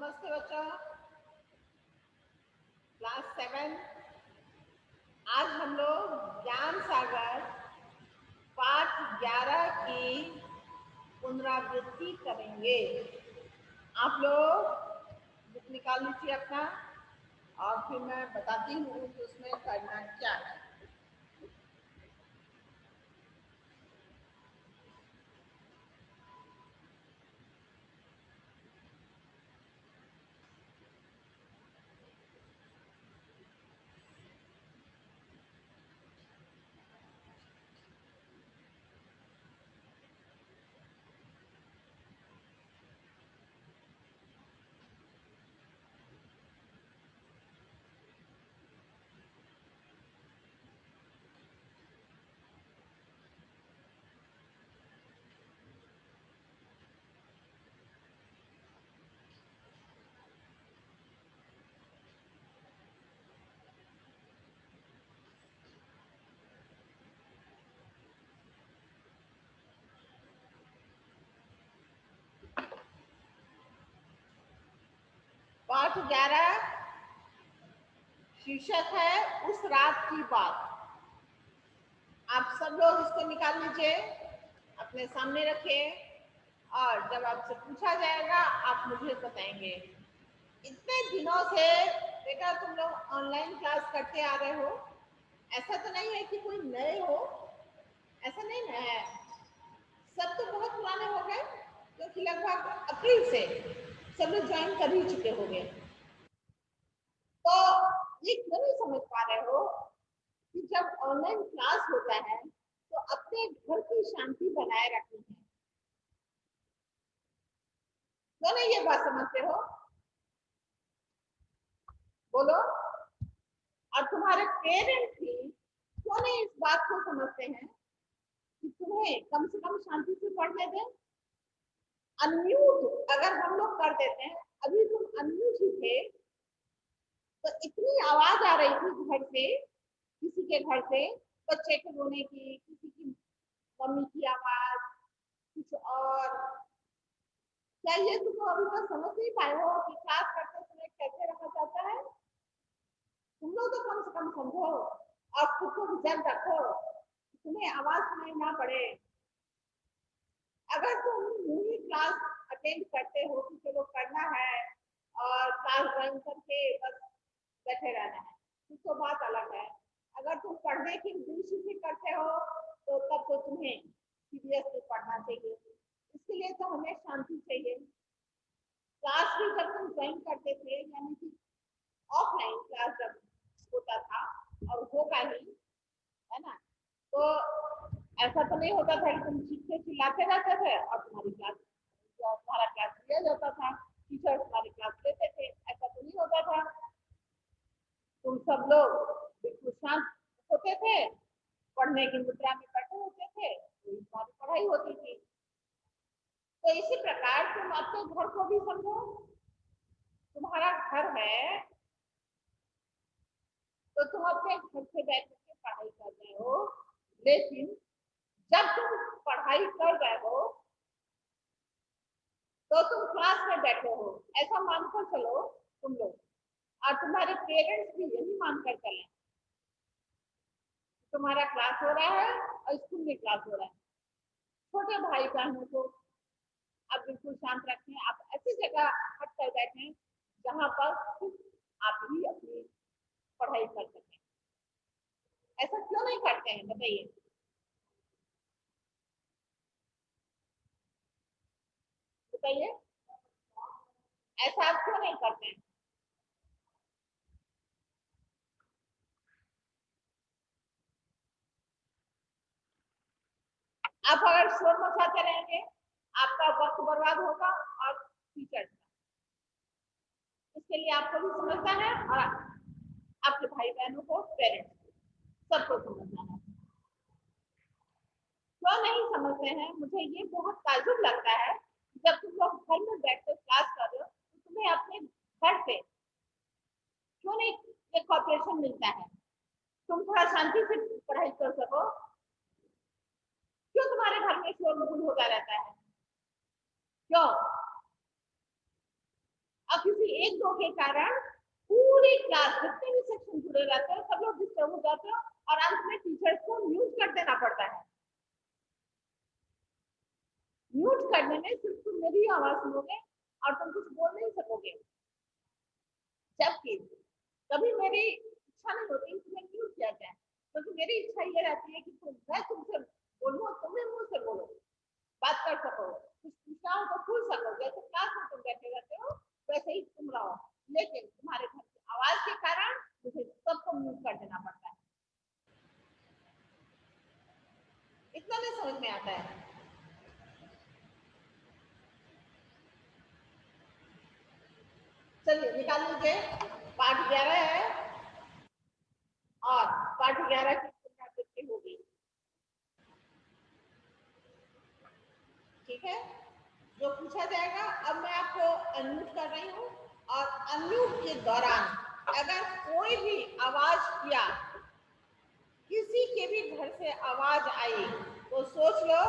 नमस्ते बच्चों, क्लास 7। आज हम लोग ज्ञान सागर पाठ 11 की पुनरावृत्ति करेंगे। आप लोग बुक निकाल लीजिए अपना, और फिर मैं बताती हूँ कि उसमें करना क्या है। पाठ 11 शीर्षक है उस रात की बात। आप सब लोग इसको निकाल लीजिए, अपने सामने रखिए, और जब आपसे पूछा जाएगा आप मुझे बताएंगे। इतने दिनों से बेटा तुम लोग ऑनलाइन क्लास करते आ रहे हो, ऐसा तो नहीं है कि कोई नए हो, ऐसा नहीं ना है। सब तो बहुत पुराने हो गए, क्योंकि लगभग अप्रैल से सब लोग ज्वाइन कर ही चुके हो गए। तो ये क्यों नहीं समझ पा रहे हो कि जब ऑनलाइन क्लास होता है तो अपने घर की शांति बनाए रखनी है। क्यों नहीं ये बात समझते हो? बोलो। और तुम्हारे पेरेंट्स भी क्यों नहीं इस बात को समझते हैं कि तुम्हें कम से कम शांति से पढ़ने दें। अनम्यूट अगर हम लोग कर देते हैं, अभी तुम अनम्यूट ही थे तो इतनी आवाज आ रही थी घर से, किसी के घर से बच्चे के रोने की, किसी की मम्मी की आवाज, कुछ और। क्या ये तुम अभी तक समझ नहीं पाए हो कि क्लास करते समय कैसे रखा जाता है? तुम लोग तो कम से कम समझो और खुद को विचार रखो, तुम्हें आवाज सुनाई ना पड़े। अगर तुम यूं क्लास अटेंड करते हो कि चलो करना है और क्लास ज्वाइन करके बस बैठे रहना है, तो बात अलग है। अगर तुम पढ़ने की उद्देश्य से करते हो तो तब तो तुम्हें सीरियसली पढ़ना चाहिए। इसके लिए तो हमें शांति चाहिए। क्लास भी जब तुम ज्वाइन करते थे, यानी कि ऑफलाइन क्लास जब होता था, और होगा ही, है ना, तो ऐसा तो नहीं होता था कि तुम चीखते चिल्लाते रहते थे और तुम्हारा क्लास लिया जाता था, टीचर तुम्हारी क्लास लेते थे। ऐसा तो नहीं होता था। तुम सब लोग बिल्कुल शांत होते थे, पढ़ने की मुद्रा में बैठे होते थे, तो तुम्हारी पढ़ाई होती थी। तो इसी प्रकार तुम अपने घर को भी समझो। तुम्हारा घर है तो तुम अपने घर से बैठ के पढ़ाई कर रहे हो, लेकिन जब तुम पढ़ाई कर रहे हो तो तुम क्लास में बैठे हो, ऐसा मानकर चलो तुम लोग। और तुम्हारे पेरेंट्स भी यही मानकर चले तुम्हारा क्लास हो रहा है और स्कूल में क्लास हो रहा है। छोटे भाई बहनों को आप बिल्कुल शांत रखें। आप ऐसी जगह हट कर बैठें जहां पर सिर्फ आप ही अपनी पढ़ाई कर सकें। ऐसा क्यों नहीं करते हैं बताइए? बताइए, ऐसा आप क्यों नहीं करते हैं? आप अगर शोर मचाते रहेंगे आपका वक्त बर्बाद होगा और टीचर का। इसके लिए आपको भी समझना है और आपके भाई बहनों को, पेरेंट्स सबको समझना है। क्यों नहीं समझते हैं? मुझे ये बहुत ताज्जुब लगता है। जब तुम लोग घर में बैठकर क्लास कर रहे हो तो तुम्हें अपने घर से क्यों नहीं ये कॉपरेशन मिलता है? तुम थोड़ा शांति से पढ़ाई कर सको। क्यों तुम्हारे घर में शोर गुल होता रहता है? क्यों? और किसी एक दो के कारण पूरी क्लास जितने भी सेक्शन जुड़े रहते हैं सब लोग डिस्टर्ब हो जाते हो और अंत में टीचर्स को म्यूट कर देना पड़ता है। म्यूट करने में सिर्फ तुम मेरी आवाज सुनोगे और तुम कुछ बोल नहीं सकोगे, जबकि कभी मेरी इच्छा नहीं होती तुम्हें म्यूट किया जाए, क्योंकि तो मेरी इच्छा ये रहती है कि मैं तुमसे बोलूँ और तुम्हें मुंह से बोलो, बात कर सको, कुछ पूछना हो तो पूछ सको, जैसे क्लास में तुम बैठे रहते हो वैसे ही तुम रहो। लेकिन तुम्हारे घर की आवाज के कारण मुझे सबको म्यूट कर देना पड़ता है। इतना नहीं समझ में आता है। चलिए निकाल लीजिए, पाठ 11 है और पाठ 11 की पुनरावृत्ति होगी। ठीक है, जो पूछा जाएगा अब मैं आपको अनम्यूट कर रही हूँ और अनम्यूट के दौरान अगर कोई भी आवाज किया, किसी के भी घर से आवाज आई तो सोच लो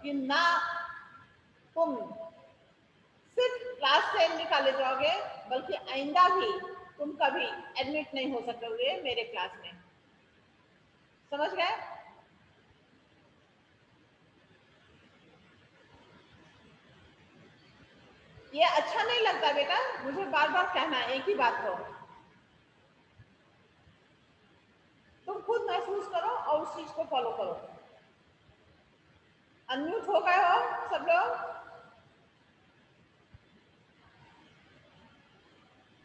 कि ना तुम सिर्फ क्लास से निकाले जाओगे बल्कि आइंदा भी तुम कभी एडमिट नहीं हो सकोगे मेरे क्लास में। समझ गए? ये अच्छा नहीं लगता बेटा, मुझे बार बार कहना एक ही बात को। तुम खुद महसूस करो और उस चीज को फॉलो करो। अनम्यूट हो गए हो सब लोग?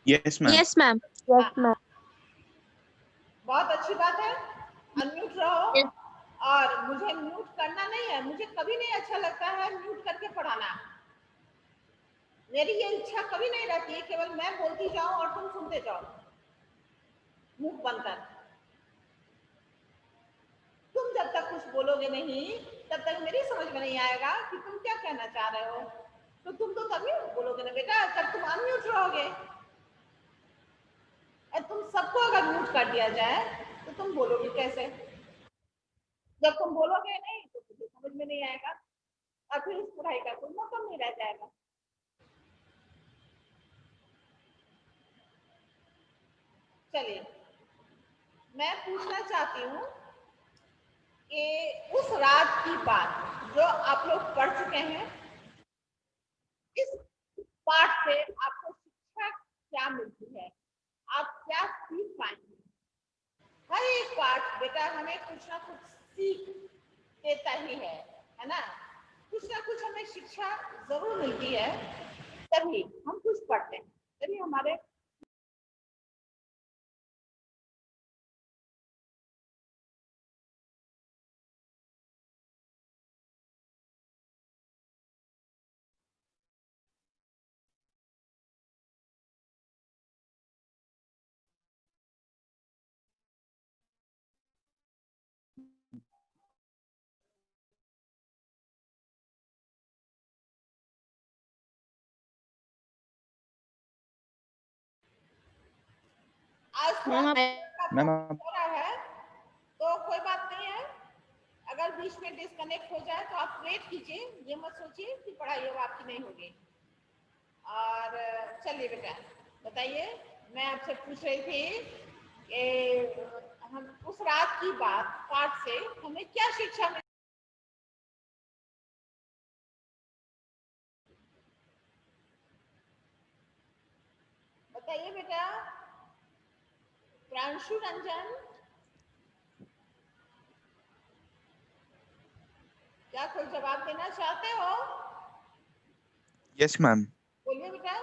Yes ma'am. Yes ma'am. Yes ma'am. बहुत अच्छी बात है, अनम्यूट रहो। और मुझे म्यूट करना नहीं है, मुझे कभी नहीं अच्छा लगता है म्यूट करके पढ़ाना। मेरी ये इच्छा कभी नहीं रहती है केवल मैं बोलती जाऊं और तुम सुनते जाओ मुंह बंद कर। तुम जब तक कुछ बोलोगे नहीं तब तक मेरी समझ में नहीं आएगा कि तुम क्या कहना चाह रहे हो। तो तुम तो तभी बोलोगे ना बेटा जब तुम अनम्यूट रहोगे। तुम सबको अगर म्यूट कर दिया जाए तो तुम बोलोगे कैसे? जब तुम बोलोगे नहीं तो मुझे समझ में नहीं आएगा और फिर इस पढ़ाई का कोई मतलब नहीं रह जाएगा। चलिए, मैं पूछना चाहती हूँ कि उस रात की बात जो आप लोग पढ़ चुके हैं, इस पाठ से आपको शिक्षा क्या मिलती है, आप क्या सीख पाएंगे? हर एक पाठ बेटा हमें कुछ ना कुछ सीख देता ही है ना? कुछ ना कुछ हमें शिक्षा जरूर मिलती है, तभी हम कुछ पढ़ते हैं, तभी हमारे आज थोड़ा मैम हो रहा है तो कोई बात नहीं है, अगर बीच में डिस्कनेक्ट हो जाए तो आप वेट कीजिए, ये मत सोचिए कि पढ़ाई अब आपकी नहीं होगी। और चलिए बेटा बताइए, मैं आपसे पूछ रही थी कि हम उस रात की बात पाठ से हमें क्या शिक्षा मिली? बताइए बेटा। प्रांशु रंजन, क्या कोई जवाब देना चाहते हो? Yes ma'am. बोलिए बेटा।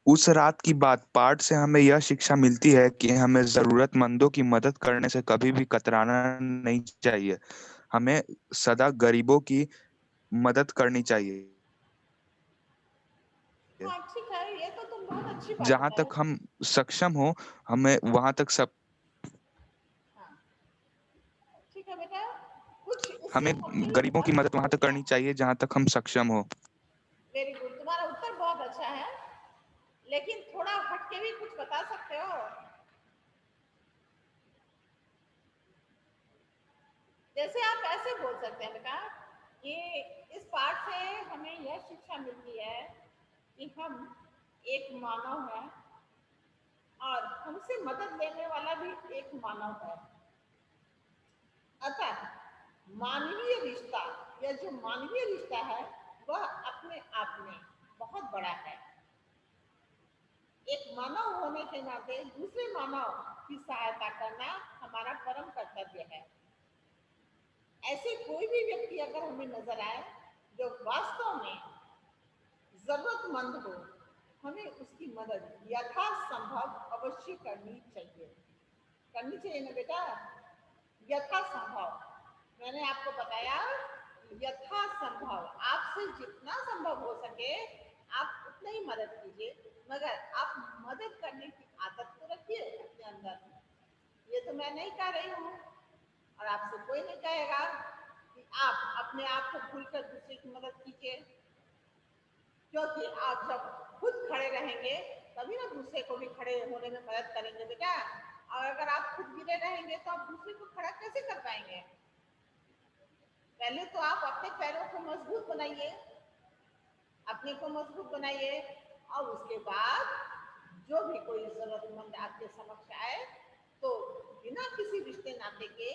उस रात की बात पाठ से हमें यह शिक्षा मिलती है कि हमें जरूरतमंदों की मदद करने से कभी भी कतराना नहीं चाहिए। हमें सदा गरीबों की मदद करनी चाहिए। हाँ ठीक है, ये तो तुम बहुत अच्छी बात जहां बताए। तक हम सक्षम हो हमें वहां तक सब हाँ ठीक है बेटा, कुछ इससे हमें हटके भी गरीबों की बहुत मदद वहां तक करनी चाहिए जहां तक हम सक्षम हो। वेरी गुड, तुम्हारा उत्तर बहुत अच्छा है, लेकिन थोड़ा हटके भी कुछ बता सकते हो? जैसे आप ऐसे बोल सकते हैं बेटा ये इस पाठ से हमें यह शिक्षा मिलती है कि हम एक मानव हैं और हमसे मदद लेने वाला भी एक मानव है। अतः मानवीय रिश्ता या जो मानवीय रिश्ता है वह अपने आप में बहुत बड़ा है। एक मानव होने के नाते दूसरे मानव की सहायता करना हमारा परम कर्तव्य है। ऐसे कोई भी व्यक्ति अगर हमें नजर आए जो वास्तव में जरूरतमंद हो, हमें उसकी मदद यथासंभव अवश्य करनी चाहिए। करनी चाहिए ना बेटा, यथासंभव। मैंने आपको बताया यथासंभव, आपसे जितना संभव हो सके आप उतना ही मदद कीजिए, मगर आप मदद करने की आदत तो रखिए अपने अंदर। ये तो मैं नहीं कह रही हूँ और आपसे कोई नहीं कहेगा कि आप अपने आप को भूलकर दूसरे की मदद कीजिए, क्योंकि आप जब खुद खड़े रहेंगे तभी ना दूसरे को भी खड़े होने में मदद करेंगे बेटा। और अगर आप खुद गिरे रहेंगे तो आप दूसरे को खड़ा कैसे कर पाएंगे? पहले तो आप अपने पैरों को मजबूत बनाइए, अपने को मजबूत बनाइए, और उसके बाद जो भी कोई जरूरतमंद आपके समक्ष आए तो बिना किसी रिश्ते नाते के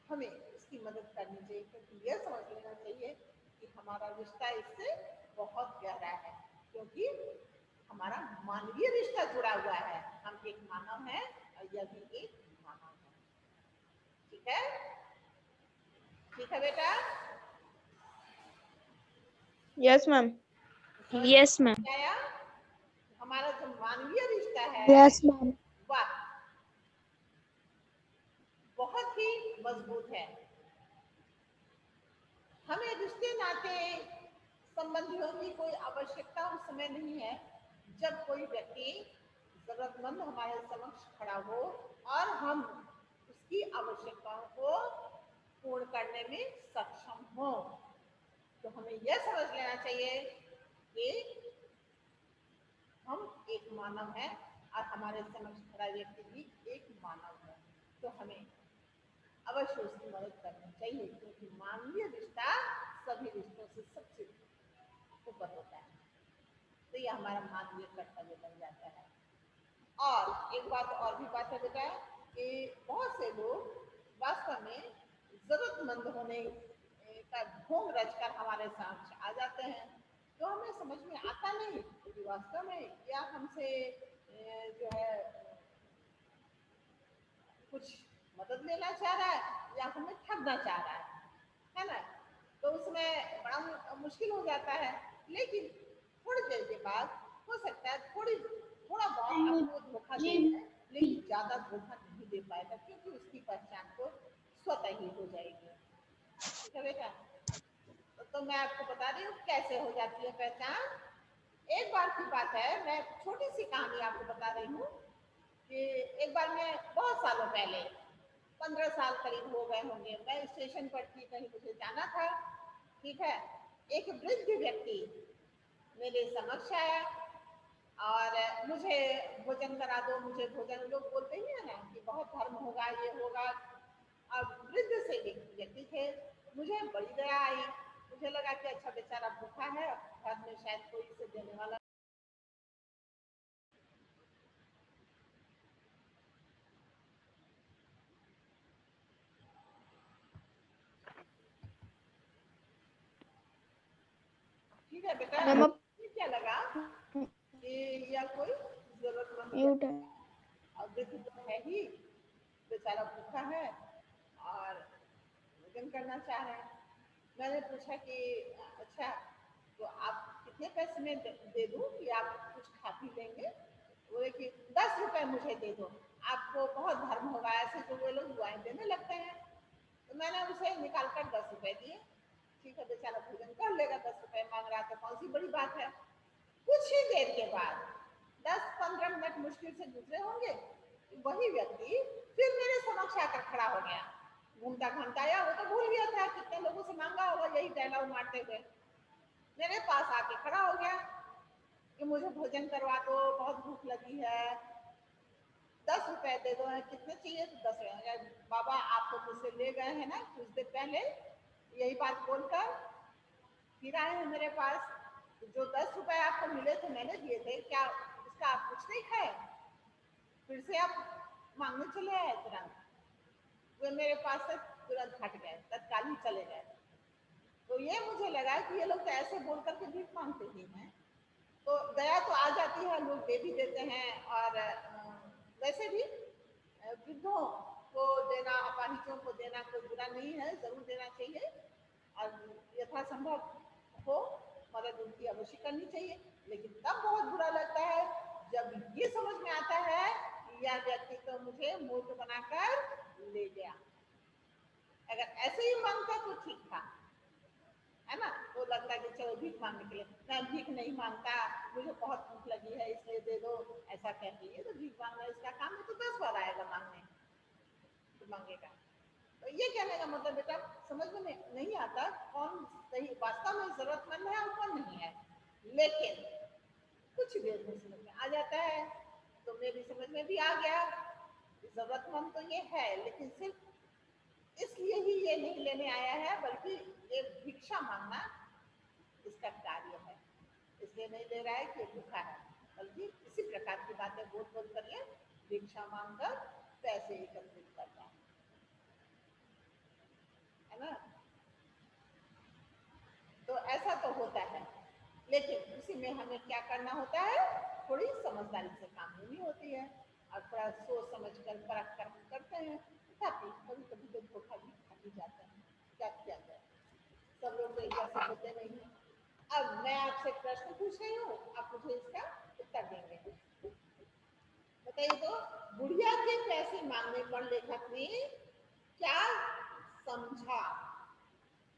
हमें उसकी मदद करनी चाहिए, क्योंकि यह समझ लेना चाहिए कि हमारा रिश्ता इससे बहुत गहरा है, क्योंकि हमारा मानवीय रिश्ता जुड़ा हुआ है। हम एक मानव हैं और यह भी एक मानव है। ठीक है, ठीक है बेटा। Yes ma'am. Yes ma'am. आया हमारा जो मानवीय रिश्ता है यस मैम। वह बहुत ही मजबूत है। हमें रिश्ते नाते संबंधियों की कोई आवश्यकता उस समय नहीं है जब कोई व्यक्ति जरूरतमंद हमारे समक्ष खड़ा हो और हम उसकी आवश्यकताओं को पूर्ण करने में सक्षम हो। तो हमें यह समझ लेना चाहिए कि हम एक मानव हैं और हमारे समक्ष खड़ा व्यक्ति भी एक मानव है। तो हमें अवश्य उसकी मदद करनी चाहिए, क्योंकि मानवीय रिश्ता सभी रिश्तों से सबसे ऊपर होता है। तो यह हमारा मानवीय कर्तव्य बन जाता है। और एक बात और भी बात है बेटा कि बहुत से लोग वास्तव में जरूरतमंद होने का ढोंग रचकर हमारे समक्ष आ जाते हैं, तो हमें समझ में आता नहीं कि वास्तव में या हमसे जो है कुछ मदद लेना चाह रहा है या हमें ठगना चाह रहा है ना। तो उसमें बड़ा मुश्किल हो जाता है। लेकिन थोड़ी देर के बाद हो सकता है थोड़ा बहुत आपको धोखा दे जाए, लेकिन ज्यादा धोखा नहीं दे पाएगा, क्योंकि उसकी पहचान तो स्वतः ही हो जाएगी। ठीक है बेटा, तो मैं आपको बता रही हूँ कैसे हो जाती है पहचान। एक बार की बात है, मैं छोटी सी कहानी आपको बता रही हूँ कि एक बार मैं बहुत सालों पहले 15 साल करीब हो गए होंगे, मैं स्टेशन पर थी, कहीं मुझे जाना था। ठीक है, एक वृद्ध व्यक्ति मेरे समक्ष आया और मुझे भोजन करा दो, मुझे भोजन। लोग बोलते ही है ना कि बहुत धर्म होगा, ये होगा। अब वृद्ध से व्यक्ति थे, मुझे बड़ी दया आई। मुझे लगा कि अच्छा बेचारा भूखा है, घर में शायद कोई इसे देने वाला। ठीक है बेटा, क्या लगा कि या कोई जरूरतमंद और वृद्ध तो है ही, बेचारा भूखा है और भोजन करना चाह रहे हैं। मैंने पूछा कि अच्छा तो आप कितने पैसे में दे दूं कि आप कुछ खा पी लेंगे? बोले कि 10 रुपए मुझे दे दो, आपको बहुत धर्म होगा। ऐसे तो वे लोग दुआएं देने लगते हैं। तो मैंने उसे निकाल कर 10 रुपए दिए। ठीक है, बेचारा भोजन कर लेगा, 10 रुपए मांग रहा था, कौन सी बड़ी बात है। कुछ ही देर के बाद 10-15 मिनट मुश्किल से गुजरे होंगे, वही व्यक्ति फिर मेरे समक्ष आकर खड़ा हो गया। घूमता घामता आया, वो तो भूल गया था कितने लोगों से मांगा होगा, यही डायलॉग मारते हुए मेरे पास आके खड़ा हो गया कि मुझे भोजन करवा दो, बहुत भूख लगी है, 10 रुपए दे दो। कितने चाहिए? तो 10 रुपए। बाबा आप तो मुझसे ले गए हैं ना कुछ देर पहले, यही बात बोलकर फिर आए हैं मेरे पास। जो 10 रुपए आपको मिले थे मैंने दिए थे, क्या इसका आप कुछ नहीं खाए? फिर से आप मांगने चले आए तुरंत। वे मेरे पास से तुरंत हट गए, तत्काल ही चले गए। तो ये मुझे लगा कि ये लोग तो ऐसे बोल करके भीख मांगते ही हैं। तो दया तो आ जाती है, लोग दे भी देते हैं। और वैसे भी वृद्धों को देना, अपाहिजों को देना कोई बुरा नहीं है, जरूर देना चाहिए। और यथासंभव हो मदद उनकी अवश्य करनी चाहिए। लेकिन तब बहुत बुरा लगता है जब ये समझ में आता है कि यह व्यक्ति तो मुझे मूर्ख बनाकर ले गया। अगर ऐसे ही मांगता तो ठीक था, है ना? तो लगता है कि चलो भीख मांगने के लिए, मैं भीख नहीं मांगता, मुझे बहुत भूख लगी है इसलिए दे दो, ऐसा कहती है। तो भीख मांगना इसका काम है, तो 10 बार आएगा मांगने, तो मांगेगा। तो ये कहने का मतलब बेटा समझ में नहीं आता कौन सही वास्तव में जरूरतमंद है और कौन नहीं है। लेकिन कुछ देर में समझ में आ जाता है। तो मेरी समझ में भी आ गया, जरूरतमंद तो ये है, लेकिन सिर्फ इसलिए ही ये नहीं लेने आया है, बल्कि ये भिक्षा मांगना इसका कार्य है, इसलिए नहीं ले रहा है कि भूखा है, बल्कि इसी प्रकार की बातें बोल बोल कर ये भिक्षा मांगकर पैसे एकत्रित करता है ना? तो ऐसा तो होता है, लेकिन उसी में हमें क्या करना होता है, थोड़ी समझदारी से काम लेनी होती है और थोड़ा सोच समझ कर परख कर करते हैं। तथापि कभी कभी तो धोखा भी खा भी जाते हैं, क्या किया जाए, सब लोग तो एक जैसे होते नहीं। अब मैं आपसे प्रश्न पूछ रही हूँ, आप मुझे इसका उत्तर देंगे। बताइए तो, बुढ़िया के पैसे मांगने पर लेखक ने क्या समझा?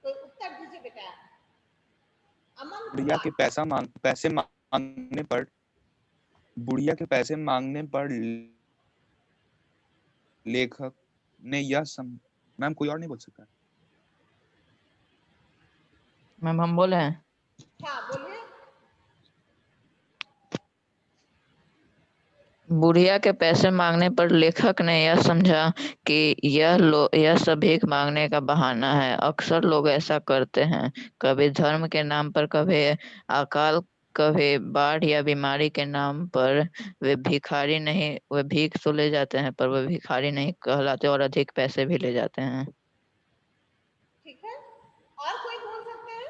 तो उत्तर दीजिए बेटा। अमन बुढ़िया कुमार। के पैसे मांगने पर बुढ़िया के पैसे मांगने पर लेखक ने मैम कोई और नहीं बोल सकता? मैम हम बोले हैं। हाँ बोलिए। बुढ़िया के पैसे मांगने पर लेखक ने यह समझा कि यह सब भीख मांगने का बहाना है। अक्सर लोग ऐसा करते हैं, कभी धर्म के नाम पर, कभी अकाल, कभी बाढ़ या बीमारी के नाम पर वे भीख तो ले जाते हैं, पर वे भिखारी नहीं कहलाते और अधिक पैसे भी ले जाते हैं। ठीक है, और कोई बोल सकते हैं?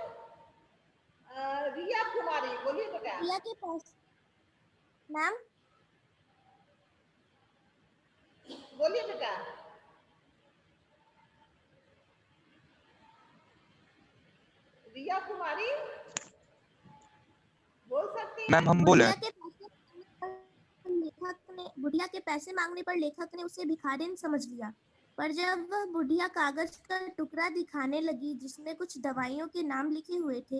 रिया कुमारी बोलिए बेटा। रिया के पैसे मैम बोलिए बेटा। रिया कुमारी बोल सकते हैं? मैम हम बोले बुढ़िया के पैसे मांगने पर लेखक ने उसे भिखारिन समझ लिया। पर जब वह बुढ़िया कागज का टुकड़ा दिखाने लगी जिसमें कुछ दवाइयों के नाम लिखे हुए थे,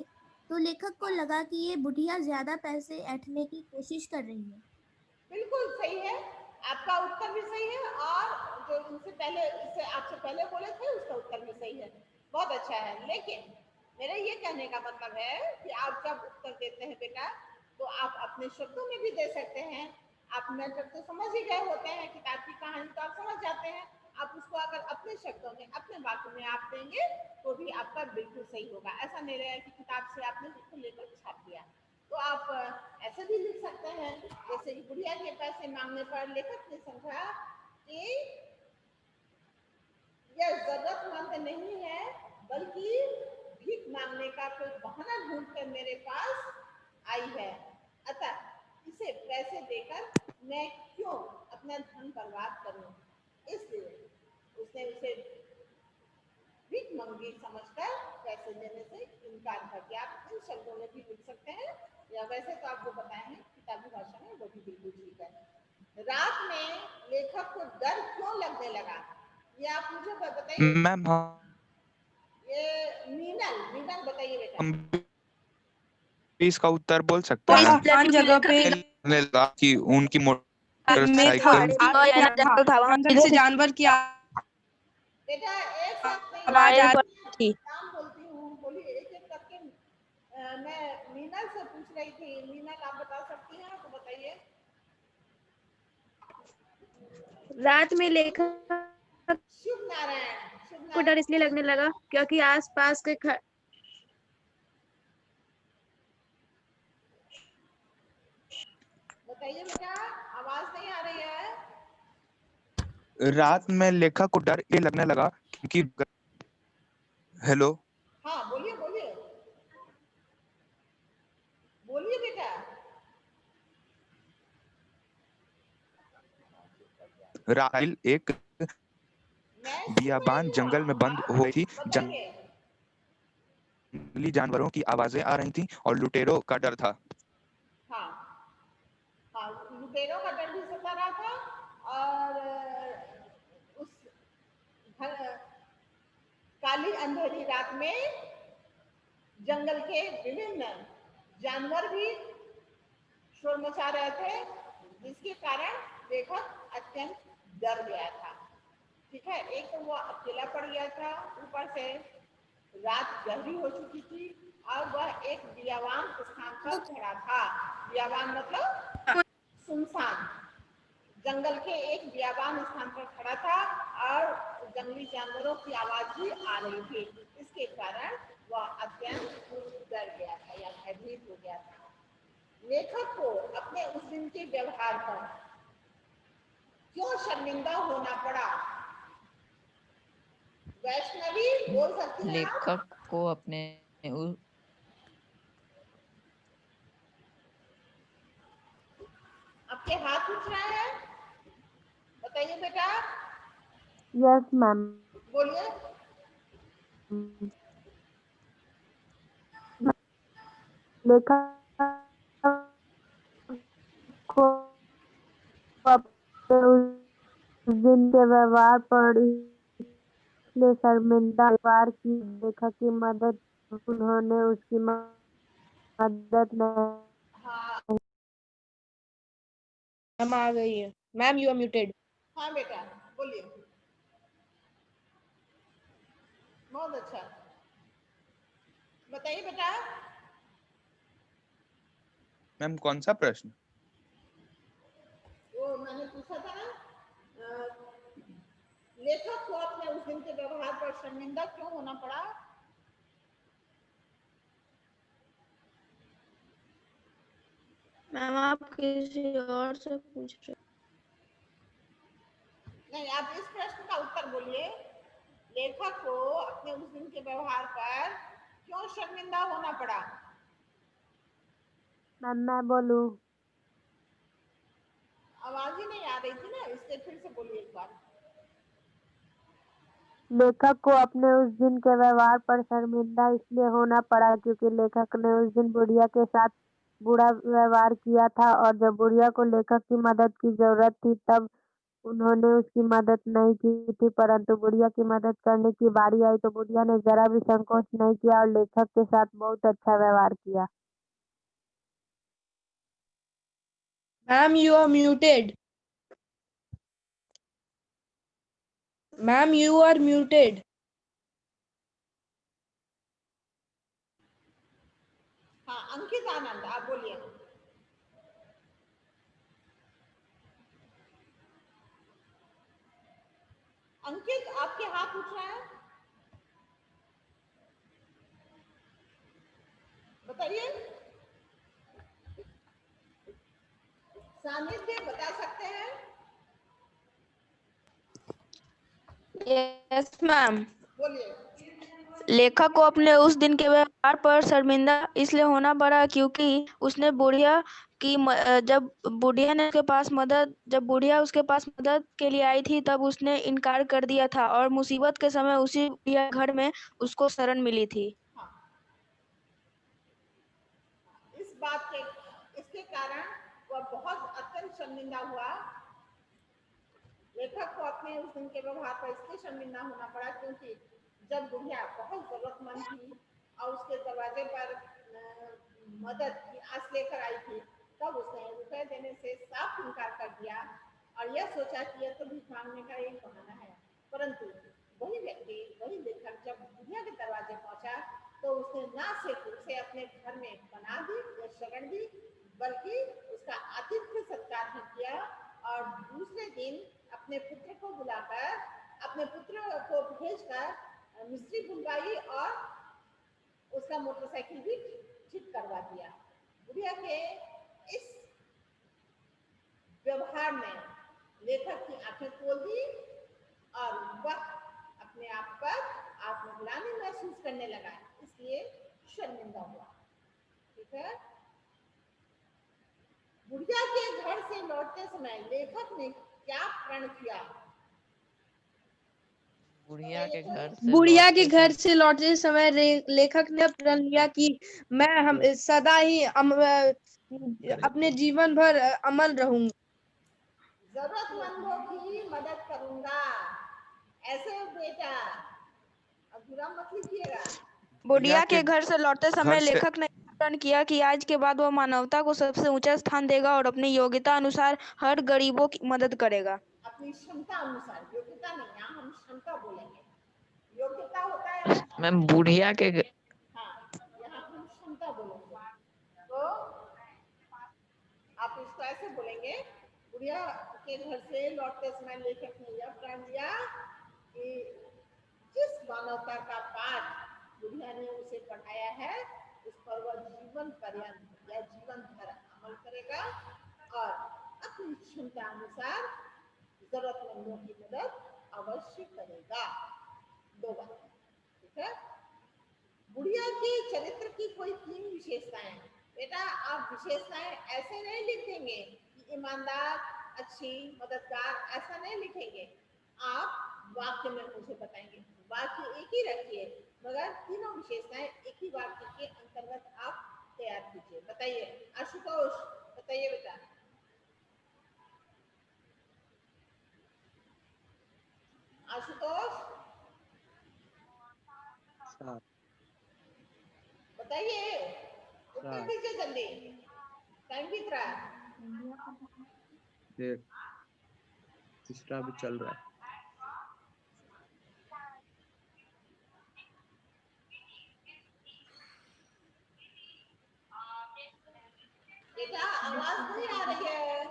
तो लेखक को लगा कि ये बुढ़िया ज्यादा पैसे ऐंठने की कोशिश कर रही है। बिल्कुल सही है, आपका उत्तर भी सही है, और जो इनसे पहले, इससे आपसे पहले बोले थे उसका उत्तर भी सही है। बहुत अच्छा है। लेकिन मेरा ये कहने का मतलब है कि आप जब उत्तर देते हैं बेटा, तो आप अपने शब्दों में भी दे सकते हैं। आप मैटर तो समझ ही गए होते हैं, किताब की कहानी तो आप समझ जाते हैं। आप उसको अगर अपने शब्दों में, अपने वाक्य में आप देंगे तो भी आपका बिल्कुल सही होगा। ऐसा नहीं रहेगा कि किताब से आपने उसको लेकर छाप दिया। तो आप ऐसे भी लिख सकते हैं, जैसे कि बुढ़िया के पैसे मांगने पर लेखक ने समझा कि यह जरूरतमंद नहीं है, बल्कि भीख मांगने का कोई बहाना ढूंढ कर मेरे पास आई है। अतः इसे पैसे देकर मैं क्यों अपना धन बर्बाद करूं? इसलिए उसने उसे भीख मंगी समझकर पैसे देने से इनकार कर दिया। आप इन शब्दों में भी लिख सकते हैं, या वैसे तो आपको बताए हैं किताबी भाषा में, वो भी बिल्कुल ठीक है। रात में लेखक को डर क्यों लगने लगा, ये आप मुझे बताइए। मैम ये मीनल बताइए बेटा। हम भी इसका उत्तर बोल सकते हैं आसान जगह पे लगा कि उनकी में था, मोटरसाइकिल जब से जानवर की बेटा एक साथ नहीं, आवाज आ नाम बोलती हूँ, बोलिए एक एक करके। मैं मीनल से पूछ रही थी, मीनल आप बता सकती हैं तो बताइए। रात में लेखक शुभ नारायण को डर इसलिए लगने लगा क्योंकि आसपास के बताइए बेटा, आवाज नहीं आ रही है। रात में लेखक को डर ये लगने लगा क्योंकि हेलो हाँ बोलिए बोलिए बोलिए बेटा। राहिल एक मैं सुन बियाबान रही हूँ, जंगल में बंद आप हो गई थी। बताइए। जंगली जानवरों की आवाजें आ रही थी और लुटेरों का डर था। हाँ हाँ, लुटेरों का डर भी सता रहा था और उस काली अंधेरी रात में जंगल के विभिन्न जानवर भी शोर मचा रहे थे, जिसके कारण लेखक अत्यंत डर गया था। ठीक है, एक तो वो अकेला पड़ गया था, ऊपर से रात गहरी हो चुकी थी और वह एक बियाबान स्थान पर खड़ा था। बियाबान मतलब सुनसान, जंगल के एक बियाबान स्थान पर खड़ा था और जंगली जानवरों की आवाज भी आ रही थी। इसके कारण वह अत्यंत डर गया था या भयभीत हो गया था। लेखक को अपने उस दिन के व्यवहार पर क्यों शर्मिंदा होना पड़ा? वैष्णवी बोल सकती हैं आप? लेखक को अपने आपके हाथ उठ रहे हैं, बताइए बेटा। Yes ma'am. बोलिए। लेखक को अपने उस दिन के व्यवहार पर इसलिए शर्मिंदा व्यवहार की। लेखक की मदद उन्होंने उसकी मदद नहीं। हाँ मैम आ गई है। Ma'am you are muted. हाँ बेटा बोलिए। बहुत अच्छा, बताइए बेटा। मैम कौन सा प्रश्न? वो मैंने पूछा था ना, लेखक को अपने उस दिन के व्यवहार पर शर्मिंदा क्यों होना पड़ा? मैम आप किसी और से पूछ रहे। नहीं, आप इस प्रश्न का उत्तर बोलिए। लेखक को अपने उस दिन के व्यवहार पर क्यों शर्मिंदा होना पड़ा? मैम मैं बोलूं? आवाज ही नहीं आ रही थी ना, इसलिए फिर से बोलिए एक बार। लेखक को अपने उस दिन के व्यवहार पर शर्मिंदा इसलिए होना पड़ा क्योंकि लेखक ने उस दिन बुढ़िया के साथ बुरा व्यवहार किया था और जब बुढ़िया को लेखक की मदद की जरूरत थी तब उन्होंने उसकी मदद नहीं की थी, परंतु बुढ़िया की मदद करने की बारी आई तो बुढ़िया ने जरा भी संकोच नहीं किया और लेखक के साथ बहुत अच्छा व्यवहार किया। Ma'am you are muted. Ma'am you are muted. हाँ अंकित आनंद, आप बोलिए। अंकित आपके हाथ उठ रहे हैं, बताइए। सानिध्य बता सकते हैं? Yes ma'am. बोलिए। लेखक को अपने उस दिन के व्यवहार पर शर्मिंदा इसलिए होना पड़ा क्योंकि उसने बुढ़िया की जब बुढ़िया उसके पास मदद के लिए आई थी तब उसने इनकार कर दिया था और मुसीबत के समय उसी बुढ़िया घर में उसको शरण मिली थी। हाँ, इस बात के इसके कारण वह बहुत अत्यंत शर्मिंदा हुआ। लेखक को अपने उस दिन के व्यवहार पर इसलिए शर्मिंदा होना पड़ा क्योंकि जब बुढ़िया बहुत जरूरतमंद थी और उसके दरवाजे पर मदद की आस लेकर आई थी, तब उसने रुपए देने से साफ इनकार कर दिया और यह सोचा कि यह तो भीख मांगने का एक बहाना है। परंतु वही व्यक्ति, वही लेखक जब बुढ़िया के दरवाजे पहुंचा तो उसने ना सिर्फ उसे अपने घर में बना दी या शरण दी, बल्कि उसका आतिथ्य सत्कार भी किया और दूसरे दिन अपने पुत्र को बुलाकर अपने पुत्र को भेजकर मिस्त्री बुलवाई और उसका मोटरसाइकिल भी ठीक करवा दिया। बुढ़िया के इस व्यवहार ने लेखक की आंखें खोल दी और वह अपने आप पर आत्मग्लानि महसूस करने लगा, इसलिए शर्मिंदा हुआ। ठीक है। बुढ़िया के घर से लौटते समय लेखक ने क्या प्रण किया? बुढ़िया के घर से लौटते समय लेखक ने प्रण लिया कि मैं हम सदा ही अपने जीवन भर अमल रहूंगा। जरूरतमंदों की मदद करूंगा। ऐसे बेटा, अब बुरा मत लीजिएगा। बुढ़िया के घर से लौटते समय घर से लेखक ने प्रण किया कि आज के बाद वह मानवता को सबसे ऊंचा स्थान देगा और अपनी योग्यता अनुसार हर गरीबों की मदद करेगा। अपनी क्षमता अनुसार, योग्यता नहीं, यहाँ हम क्षमता बोलेंगे। योग्यता होता है मैम बुढ़िया के हाँ, यहाँ हम क्षमता बोलेंगे। तो आप इसको ऐसे बोलेंगे, बुढ़िया के घर से लौटते समय लेखक ने यह प्रण लिया कि जिस मानवता का पाठ बुढ़िया ने उसे पढ़ाया है उस पर वह जीवन पर्यंत या जीवन भर अमल करेगा और अपनी क्षमता अनुसार जरूरतमंदों की मदद अवश्य करेगा। 2 बात। ठीक है। बुढ़िया के चरित्र की कोई 3 विशेषताएं। बेटा आप विशेषताएं ऐसे नहीं लिखेंगे कि ईमानदार, अच्छी, मददगार, ऐसा नहीं लिखेंगे। आप वाक्य में मुझे बताएंगे। वाक्य एक ही रखिए मगर तीनों विशेषताएं एक ही वाक्य के अंतर्गत आप तैयार कीजिए। बताइए आशुतोष, बताइए बेटा। आशुतोष बताइए, उत्तर दीजिए जल्दी, टाइम बीत रहा है। तीसरा भी चल रहा है। बेटा आवाज नहीं आ रही है।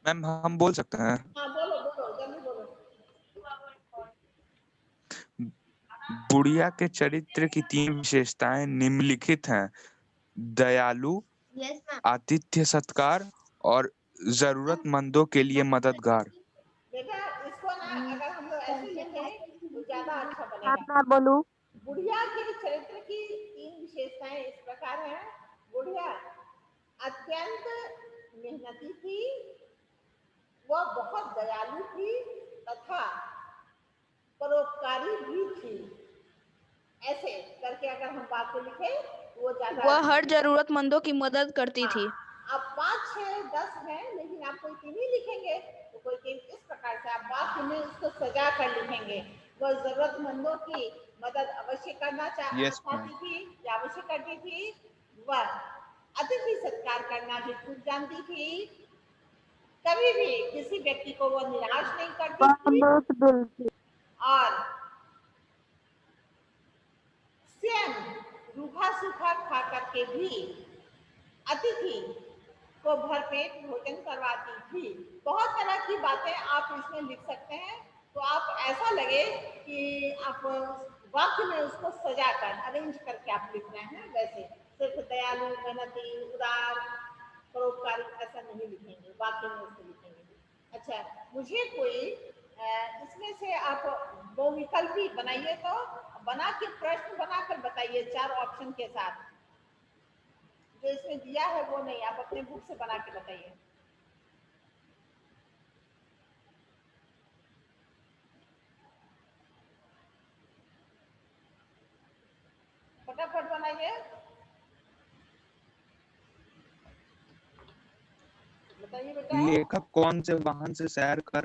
मैम हम बोल सकते हैं? हाँ बोलो बोलो, जल्दी बोलो। बुढ़िया के चरित्र की 3 विशेषताएं निम्नलिखित हैं: दयालु, आतिथ्य सत्कार और जरूरतमंदों के लिए मददगार। बेटा इसको ना अगर हम लोग ऐसे लिखें तो ज्यादा अच्छा बनेगा। मैं बोलूं? बुढ़िया के चरित्र की 3 विशेषताएं इस प्रकार हैं। बुढ़िया अत्यंत मेहनती थी, वह बहुत दयालु थी तथा परोपकारी भी थी। ऐसे करके अगर हम वाक्य लिखे वो ज्यादा वह हर जरूरतमंदों की मदद करती थी। अब 5, 6, 10 है लेकिन आप कोई 3 ही लिखेंगे तो कोई 3 इस प्रकार से आप वाक्य में उसको सजा कर लिखेंगे। वह जरूरतमंदों की मदद अवश्य करना चाहती थी या अवश्य करती थी। वह अतिथि सत्कार करना भी खूब जानती थी। कभी भी किसी व्यक्ति को वह निराश नहीं करती थी और स्वयं रूखा सूखा खा करके भी अतिथि को भरपेट भोजन करवाती थी। बहुत तरह की बातें आप इसमें लिख सकते हैं तो आप ऐसा लगे कि आप वाक्य में उसको सजाकर अरेंज करके आप लिख रहे हैं। वैसे सिर्फ दयालु, मेहनती, उदार, परोपकारी ऐसा नहीं लिखेंगे, वाक्य में उसको लिखेंगे। अच्छा, मुझे कोई इसमें से आप 2 विकल्प बनाइए तो बना के प्रश्न बनाकर बताइए 4 ऑप्शन के साथ। जो इसमें दिया है वो नहीं, आप अपने बुक से बना के बताइए। फटाफट बनाइए, बताइए बेटा। लेखक कौन से वाहन से सैर कर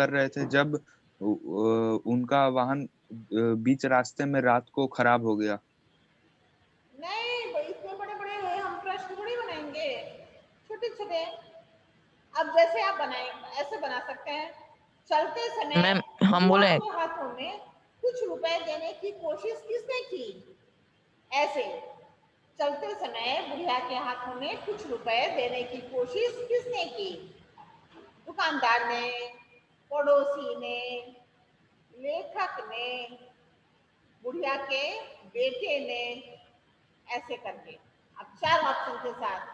रहे थे जब उनका वाहन बीच रास्ते में रात को खराब हो गया? नहीं, इतने बड़े बड़े हम प्रश्न थोड़ी बनाएंगे, छोटे छोटे। अब जैसे आप बनाए ऐसे बना सकते हैं। चलते समय मैम हम बोले के हाथों में कुछ रुपए देने की कोशिश किसने की? ऐसे चलते समय बुढ़िया के हाथों में कुछ रुपए देने की कोशिश किसने की? दुकानदार ने, पड़ोसी ने, लेखक ने, बुढ़िया के बेटे ने, ऐसे करके। अब 4 ऑप्शन के साथ,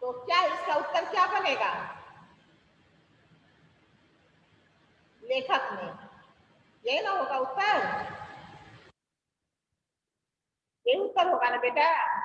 तो क्या इसका उत्तर क्या बनेगा? लेखक ने। यही ना होगा उत्तर? ये उत्तर होगा ना बेटा?